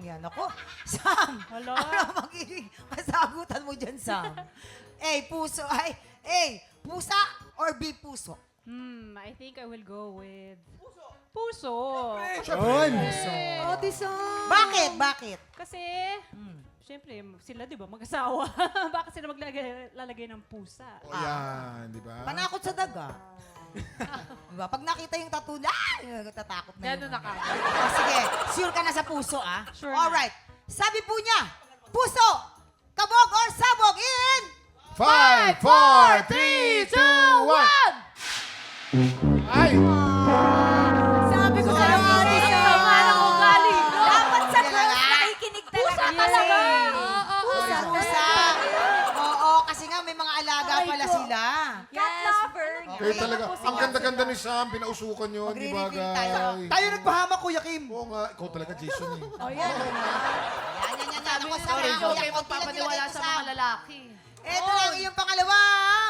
yan. Ako, Sam, Hala. ano magiging kasagutan mo dyan, Sam? A, puso, ay, A, pusa or B, puso? I think I will go with... Puso. Ayun. Ate Sam. Bakit? Bakit? Kasi, siyempre, sila, di ba, mag-asawa. Bakit sila lalagay ng pusa? O yan, di ba? Panakot sa daga. Diba? Pag nakita yung tattoo, tatakot na yun. Gano'n na ka. O, sige, sure ka na sa puso, ah? Sure na. Alright. Sabi po niya, puso, kabog or sabog in... 5, 4, 3, 2, 1. Ay! Sabi ko sa'yo, Ate Sam. Ang ugali. Dapat sa Sige girls, lang, ah. nakikinig talaga. Pusa talaga. Pusa, pusa. Oo, kasi nga may mga alaga pala sila. Cat lover. Kayo talaga. Ang ganda-ganda ni Sam. Pinausukan yun. Di ba, Magre-reveal tayo. guys? Tayo nagpahama, Kuya Kim. Oo nga. Ikaw talaga, Jason eh. Oh, yan. Yan. Ako, Sorry, Sam, Joe, kuya, kayo konti lang magpapaniwala nilagay ko, sa Sam. mga lalaki. Ito lang yung pangalawa.